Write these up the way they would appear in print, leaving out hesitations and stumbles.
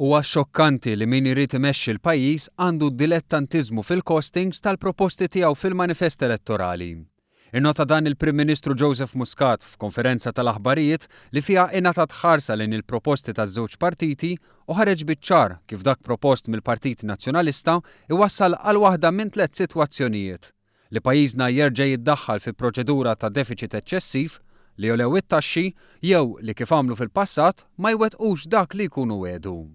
Huwa xokkanti li min irid imexxi l-pajjiż għandu dilettantiżmu fil-costings tal-proposti tiegħu fil-manifest elettorali. Innota dan il-Prim Ministru Joseph Muscat f'konferenza tal-aħbarijiet li fiha ingħatat ħarsa lejn il-proposti taż-żewġ partiti u ħareġ biċ-ċar kif dak propost mill-Partit Nazzjonalista iwassal għal waħda minn 3 sitwazzjonijiet: li pajjiżna jerġa' jiddaħħal fi proċedura ta' deficit eċċessiv, li jolew it-taxxi jew li kif għamlu fil-passat ma jwettqux dak li jkunu wedu.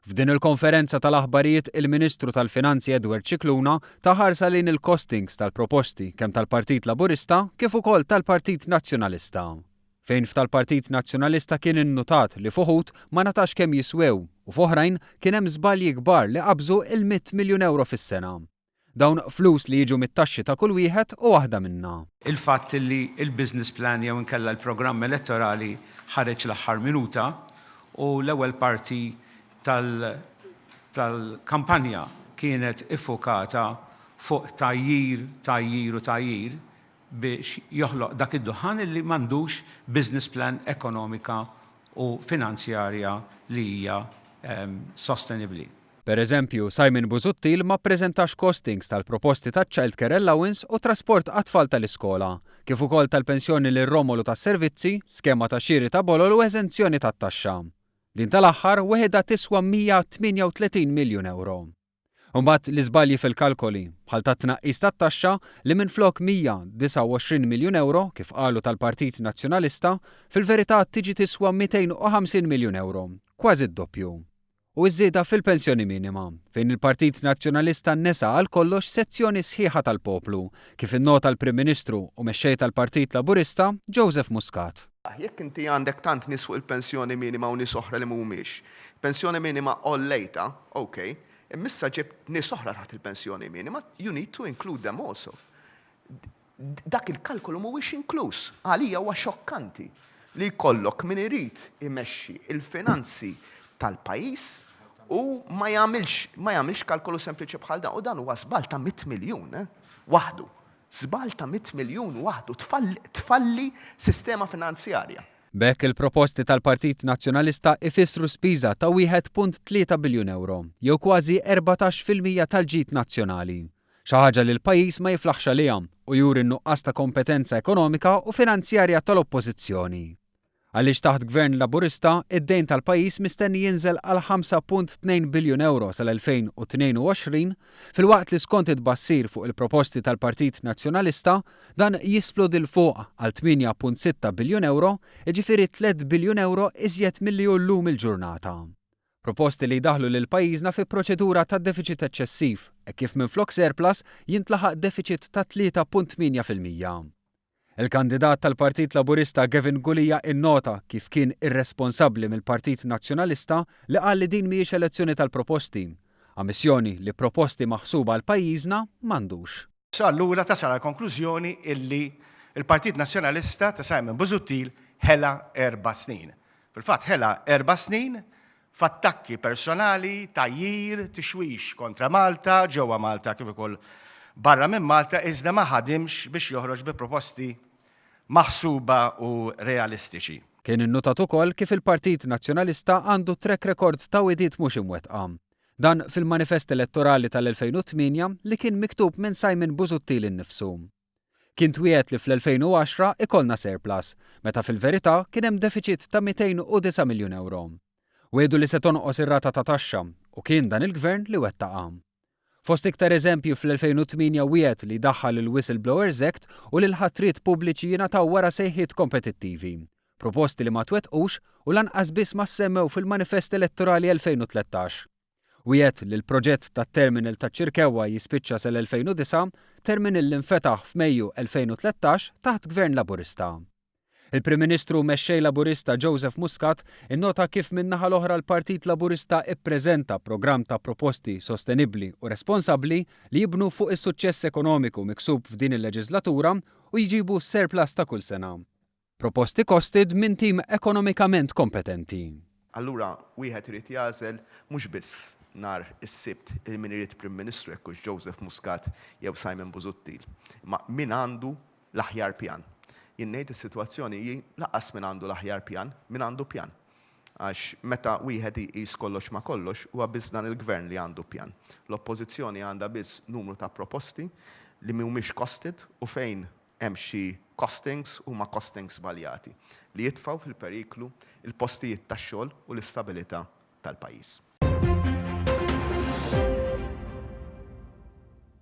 F'din il-konferenza tal-aħbarijiet il-Ministru tal-Finanzi Edward Cicluna ta' ħarsa lejn il-costings tal-proposti kemm tal-Partit Laburista kif ukoll tal-Partit Nazzjonalista. Fejn f'tal-Partit Nazzjonalista kien innutat li fuħud ma natax kemm jiswew u f'oħrajn kien hemm żbalji kbar li qabżu il-100 miljun euro fis-sena. Dawn flus li jiġu mit-taxxi ta' kull wieħed u waħda minnha. Il-fatt li il-business plan jew inkella l-programm elettorali ħareġ l-aħħar minuta u l-ewwel parti tal-kampanja kienet iffokata fuq tajjir biex joħloq dak id-duħan li m'għandux business plan ekonomika u finanzjarja li hija sostenibbli. Per eżempju, Simon Busuttil ma ppreżentax costings tal-proposti ta' childcare allowance u trasport għat-tfal tal-iskola, kif ukoll tal-pensjoni lir romolu tas-servizzi, skema ta' xiri ta' bolol u eżenzjoni tat-taxxa. Din tal-aħħar weħeda tiswa 138 miljun euro. Imbagħad l-iżbalji fil-kalkoli bħal tat-tnaqqis tat-taxxa li minflok 129 miljun euro kif qalu tal-Partit Nazzjonalista fil-verità tiġi tiswa 250 miljun euro, kważi d-doppju. U iż-żieda fil-pensjoni minima, fejn il-Partit Nazzjonalista nnesa għal kollox sezzjoni sħiħa tal-poplu, kif innota l-Prim Ministru u mexxej tal-Partit Laburista Joseph Muscat. Jekk inti għandek tant nies fuq il-pensjoni minima u nies oħra li mhumiex, pensjoni minima ollejta, okay, imissa ġib nies oħra taħt il-pensjoni minima, you need to include them also. Dak il-kalkolu mhuwiex inkluż, għalija huwa xokkanti li jkollok min irid imexxi il-finanzi tal-pajjiż u ma jagħmilx kalkolu sempliċi bħal dan. U dan huwa żball ta' 100 miljun waħdu. Żball ta' 100 miljun waħdu tfalli sistema finanzjarja. B'hekk il-proposti tal-Partit Nazzjonalista ifissru spiża ta' 1.3 biljun euro, jew kważi 14% tal-ġid nazzjonali. Xi ħaġa li l-pajjiż ma jiflaħx għaliha u juri n-nuqqas ta' kompetenza ekonomika u finanzjarja tal-oppożizzjoni. Għaliex taħt Gvern Laburista, id-dejn tal-pajjiż mistenni jinżel għal 5.2 biljun euro sal-2022, filwaqt li skont id-bassir fuq il-proposti tal-Partit Nazzjonalista dan jisplodi l-fuq għal 8.6 biljun euro, jiġifieri 3 biljun euro iżjed milli hu llum il-ġurnata. Proposti li jdaħlu lil pajjiżna fi proċedura ta' deficit eċċessiv, kif minflok surplus jintlaħaq deficit ta' 3.8%. Il-kandidat tal-Partit Laburista Gavin Gulija innota kif kien irresponsabbli mill-Partit Nazzjonalista li qal li din mhijiex elezzjoni tal-proposti, ammissjoni li proposti maħsuba għal pajjiżna m'għandux. Allura tasal għal konklużjoni illi il-Partit Nazzjonalista ta' Simon Busuttil ħela 4 snin. Fil-fatt ħela 4 snin f'attakki personali, tajjir, tixwix kontra Malta, ġewwa Malta kif ukoll barra minn Malta iżda ma ħadimx biex joħroġ bi proposti maħsuba u realistiċi. Kien innotat ukoll kif il-Partit Nazzjonalista għandu track record ta' widiet mhux imwettqa. Dan fil-manifest elettorali tal-2008 li kien miktub minn Simon Busuttil innifsu. Kien twiet li fl-2010 ikollna surplus, meta fil-verità kien hemm deficit ta' 209 miljun euro. Wedu li se tonqos ir-rata ta' taxxa u kien dan il-gvern li wettaqa. Fost iktar eżempju fl-2008 wiet li daħħal il-Whistleblowers Act u li l-ħatriet pubbliċi jingħataw wara sejħiet kompetittivi. Proposti li ma twettqux u lanqas biss ma semmew fil-manifest elettorali 2013. Wiet li l-proġett tat-terminal taċ-Ċirkewwa jispiċċa sal-2009, terminal li nfetaħ f'Mejju 2013 taħt Gvern Laburista. Il-Prim Ministru mexxej Laburista Joseph Muscat innota kif min-naħa l-oħra l-Partit Laburista ippreżenta programm ta' proposti sostenibbli u responsabbli li jibnu fuq is-suċċess ekonomiku miksub f'din il-leġislatura u jġibu surplus ta' kull sena. Proposti kosted minn tim ekonomikament kompetenti. Allura wieħed irid jażel mhux biss nhar is-Sibt min irid Prim Ministru hekk Joseph Muscat jew Simon Busuttil, ma min għandu l-aħjar pjan. Jinnejt is-sitwazzjoni laqqas min għandu l-aħjar pjan, min għandu pjan. Għax meta wieħed iqis kollox ma kollox huwa biss dan il-gvern li għandu pjan. L-oppożizzjoni għandha biss numru ta' proposti li mhumiex costed u fejn hemm xi costings huma costings żbaljati li jitfgħu fil-periklu il-postijiet tax-xogħol u l-istabilità tal-pajjiż.